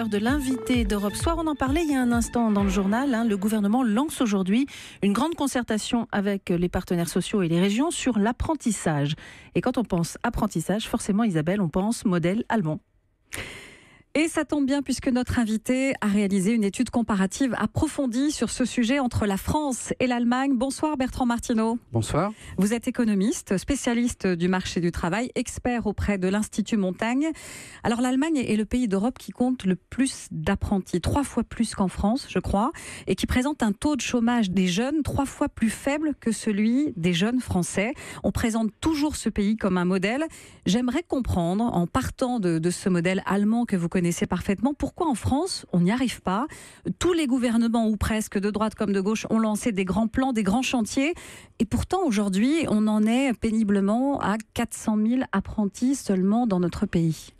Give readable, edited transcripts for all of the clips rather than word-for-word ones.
De l'invité d'Europe Soir, on en parlait il y a un instant dans le journal. Le gouvernement lance aujourd'hui une grande concertation avec les partenaires sociaux et les régions sur l'apprentissage. Et quand on pense apprentissage, forcément Isabelle, on pense modèle allemand. Et ça tombe bien puisque notre invité a réalisé une étude comparative approfondie sur ce sujet entre la France et l'Allemagne. Bonsoir Bertrand Martineau. Bonsoir. Vous êtes économiste, spécialiste du marché du travail, expert auprès de l'Institut Montaigne. Alors l'Allemagne est le pays d'Europe qui compte le plus d'apprentis, 3 fois plus qu'en France, je crois, et qui présente un taux de chômage des jeunes 3 fois plus faible que celui des jeunes français. On présente toujours ce pays comme un modèle. J'aimerais comprendre, en partant de ce modèle allemand que vous connaissez parfaitement, pourquoi en France on n'y arrive pas. Tous les gouvernements, ou presque, de droite comme de gauche, ont lancé des grands plans, des grands chantiers, et pourtant aujourd'hui on en est péniblement à 400 000 apprentis seulement dans notre pays.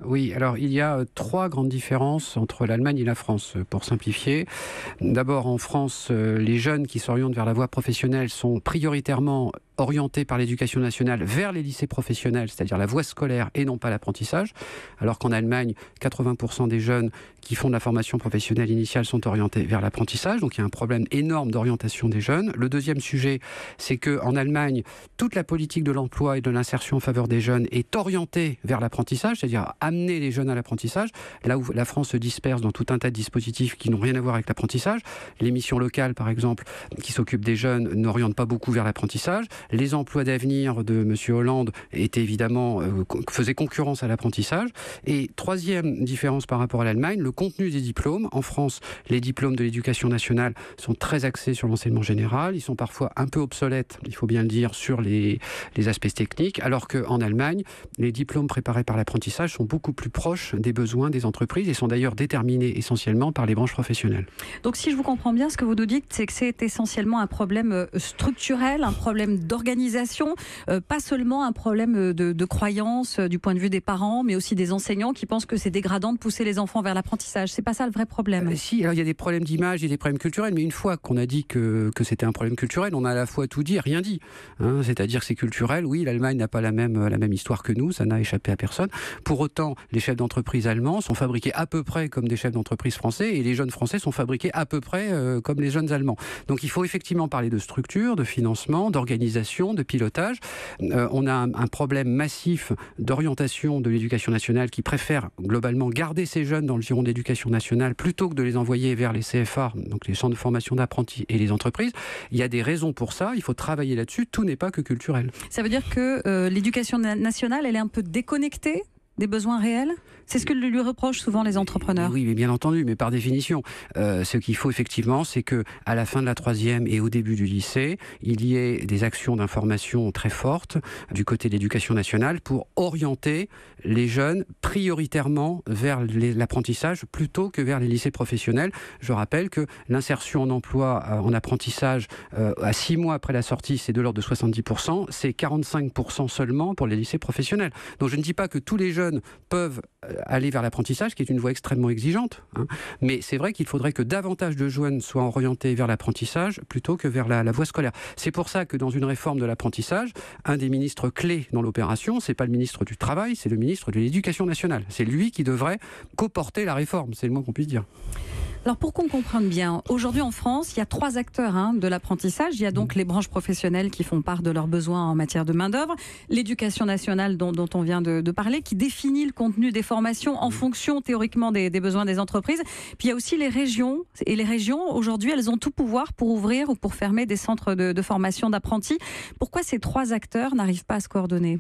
Oui, alors il y a 3 grandes différences entre l'Allemagne et la France, pour simplifier. D'abord, en France, les jeunes qui s'orientent vers la voie professionnelle sont prioritairement orientés par l'éducation nationale vers les lycées professionnels, c'est-à-dire la voie scolaire et non pas l'apprentissage, alors qu'en Allemagne, 80% des jeunes qui font de la formation professionnelle initiale sont orientés vers l'apprentissage, donc il y a un problème énorme d'orientation des jeunes. Le deuxième sujet, c'est qu'en Allemagne, toute la politique de l'emploi et de l'insertion en faveur des jeunes est orientée vers l'apprentissage, c'est-à-dire amener les jeunes à l'apprentissage, là où la France se disperse dans tout un tas de dispositifs qui n'ont rien à voir avec l'apprentissage. Les missions locales, par exemple, qui s'occupent des jeunes, n'orientent pas beaucoup vers l'apprentissage. Les emplois d'avenir de M. Hollande étaient évidemment, faisaient concurrence à l'apprentissage. Et troisième différence par rapport à l'Allemagne, le contenu des diplômes. En France, les diplômes de l'éducation nationale sont très axés sur l'enseignement général. Ils sont parfois un peu obsolètes, il faut bien le dire, sur les aspects techniques, alors qu'en Allemagne, les diplômes préparés par l'apprentissage sont beaucoup plus proches des besoins des entreprises et sont d'ailleurs déterminés essentiellement par les branches professionnelles. Donc si je vous comprends bien, ce que vous nous dites, c'est que c'est essentiellement un problème structurel, un problème d'organisation, pas seulement un problème de croyance du point de vue des parents, mais aussi des enseignants qui pensent que c'est dégradant de pousser les enfants vers l'apprentissage. C'est pas ça le vrai problème. Si, alors il y a des problèmes d'image et des problèmes culturels, mais une fois qu'on a dit que c'était un problème culturel, on a à la fois tout dit et rien dit. C'est-à-dire que c'est culturel, oui, l'Allemagne n'a pas la même histoire que nous, ça n'a échappé à personne. Pour autant, les chefs d'entreprise allemands sont fabriqués à peu près comme des chefs d'entreprise français, et les jeunes français sont fabriqués à peu près comme les jeunes allemands. Donc il faut effectivement parler de structure, de financement, d'organisation, de pilotage. On a un problème massif d'orientation de l'éducation nationale qui préfère globalement garder ces jeunes dans le giron de l'éducation nationale plutôt que de les envoyer vers les CFA, donc les centres de formation d'apprentis et les entreprises. Il y a des raisons pour ça, il faut travailler là-dessus, tout n'est pas que culturel. Ça veut dire que l'éducation nationale, elle est un peu déconnectée des besoins réels? C'est ce que lui reprochent souvent les entrepreneurs. Oui, mais bien entendu, mais par définition. Ce qu'il faut effectivement, c'est qu'à la fin de la 3e et au début du lycée, il y ait des actions d'information très fortes du côté de l'éducation nationale pour orienter les jeunes prioritairement vers l'apprentissage plutôt que vers les lycées professionnels. Je rappelle que l'insertion en emploi, en apprentissage, à 6 mois après la sortie, c'est de l'ordre de 70%, c'est 45% seulement pour les lycées professionnels. Donc je ne dis pas que tous les jeunes peuvent aller vers l'apprentissage, qui est une voie extrêmement exigeante. Mais c'est vrai qu'il faudrait que davantage de jeunes soient orientés vers l'apprentissage plutôt que vers la voie scolaire. C'est pour ça que dans une réforme de l'apprentissage, un des ministres clés dans l'opération, c'est pas le ministre du Travail, c'est le ministre de l'Éducation nationale. C'est lui qui devrait co-porter la réforme, c'est le moins qu'on puisse dire. Alors pour qu'on comprenne bien, aujourd'hui en France, il y a 3 acteurs de l'apprentissage. Il y a donc les branches professionnelles qui font part de leurs besoins en matière de main-d'œuvre, l'éducation nationale dont on vient de parler, qui définit le contenu des formations en fonction théoriquement des besoins des entreprises. Puis il y a aussi les régions. Et les régions, aujourd'hui, elles ont tout pouvoir pour ouvrir ou pour fermer des centres de formation d'apprentis. Pourquoi ces 3 acteurs n'arrivent pas à se coordonner ?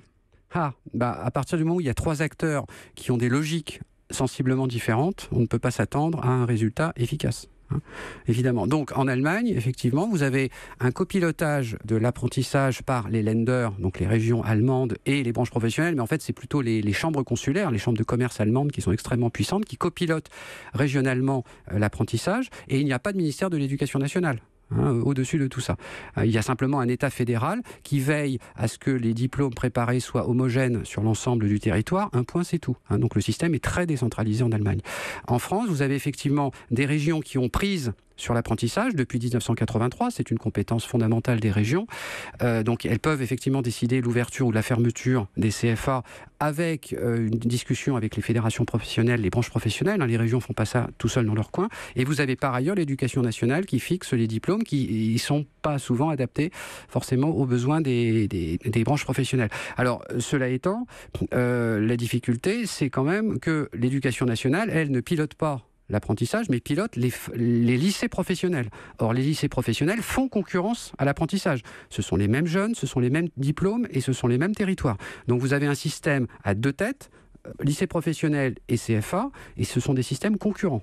À partir du moment où il y a 3 acteurs qui ont des logiques sensiblement différentes, on ne peut pas s'attendre à un résultat efficace. Évidemment. Donc en Allemagne, effectivement, vous avez un copilotage de l'apprentissage par les Länder, donc les régions allemandes et les branches professionnelles, mais en fait c'est plutôt les chambres consulaires, les chambres de commerce allemandes qui sont extrêmement puissantes, qui copilotent régionalement l'apprentissage, et il n'y a pas de ministère de l'Éducation nationale. Au-dessus de tout ça. Il y a simplement un État fédéral qui veille à ce que les diplômes préparés soient homogènes sur l'ensemble du territoire. Un point, c'est tout. Donc le système est très décentralisé en Allemagne. En France, vous avez effectivement des régions qui ont prise sur l'apprentissage depuis 1983. C'est une compétence fondamentale des régions. Donc elles peuvent effectivement décider l'ouverture ou la fermeture des CFA avec une discussion avec les fédérations professionnelles, les branches professionnelles. Les régions ne font pas ça tout seuls dans leur coin. Et vous avez par ailleurs l'éducation nationale qui fixe les diplômes qui ne sont pas souvent adaptés forcément aux besoins des branches professionnelles. Alors, cela étant, la difficulté, c'est quand même que l'éducation nationale, elle ne pilote pas l'apprentissage, mais pilote les lycées professionnels. Or, les lycées professionnels font concurrence à l'apprentissage. Ce sont les mêmes jeunes, ce sont les mêmes diplômes et ce sont les mêmes territoires. Donc, vous avez un système à deux têtes, lycée professionnel et CFA, et ce sont des systèmes concurrents.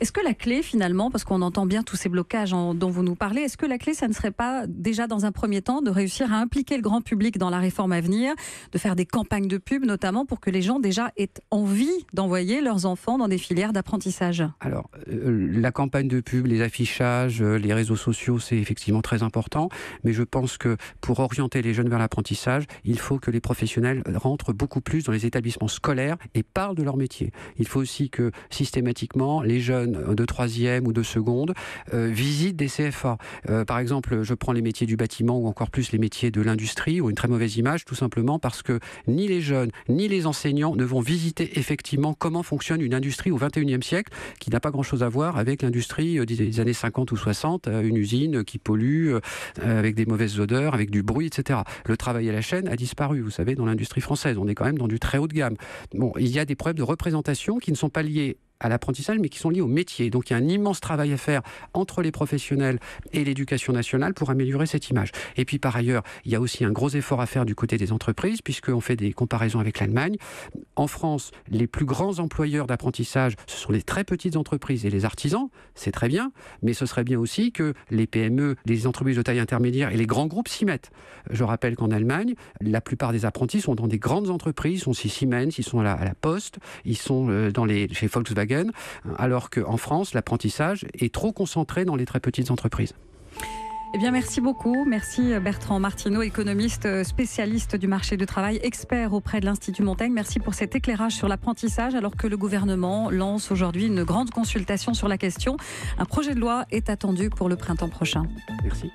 Est-ce que la clé, finalement, parce qu'on entend bien tous ces blocages dont vous nous parlez, est-ce que la clé, ça ne serait pas déjà dans un premier temps de réussir à impliquer le grand public dans la réforme à venir, de faire des campagnes de pub notamment pour que les gens déjà aient envie d'envoyer leurs enfants dans des filières d'apprentissage? Alors, la campagne de pub, les affichages, les réseaux sociaux, c'est effectivement très important, mais je pense que pour orienter les jeunes vers l'apprentissage, il faut que les professionnels rentrent beaucoup plus dans les établissements scolaires et parlent de leur métier. Il faut aussi que systématiquement les jeunes de 3e ou de seconde visitent des CFA. Par exemple, je prends les métiers du bâtiment ou encore plus les métiers de l'industrie, ou une très mauvaise image, tout simplement parce que ni les jeunes ni les enseignants ne vont visiter effectivement comment fonctionne une industrie au XXIe siècle, qui n'a pas grand-chose à voir avec l'industrie des années 50 ou 60, une usine qui pollue, avec des mauvaises odeurs, avec du bruit, etc. Le travail à la chaîne a disparu, vous savez, dans l'industrie française. On est quand même dans du très haut de gamme. Bon, il y a des problèmes de représentation qui ne sont pas liés à l'apprentissage, mais qui sont liés au métier. Donc il y a un immense travail à faire entre les professionnels et l'éducation nationale pour améliorer cette image. Et puis par ailleurs, il y a aussi un gros effort à faire du côté des entreprises, puisqu'on fait des comparaisons avec l'Allemagne. En France, les plus grands employeurs d'apprentissage, ce sont les très petites entreprises et les artisans, c'est très bien, mais ce serait bien aussi que les PME, les entreprises de taille intermédiaire et les grands groupes s'y mettent. Je rappelle qu'en Allemagne, la plupart des apprentis sont dans des grandes entreprises, ils sont chez Siemens, ils sont à la Poste, ils sont chez Volkswagen, alors qu'en France, l'apprentissage est trop concentré dans les très petites entreprises. Eh bien, merci beaucoup. Merci Bertrand Martineau, économiste spécialiste du marché du travail, expert auprès de l'Institut Montaigne. Merci pour cet éclairage sur l'apprentissage, alors que le gouvernement lance aujourd'hui une grande consultation sur la question. Un projet de loi est attendu pour le printemps prochain. Merci.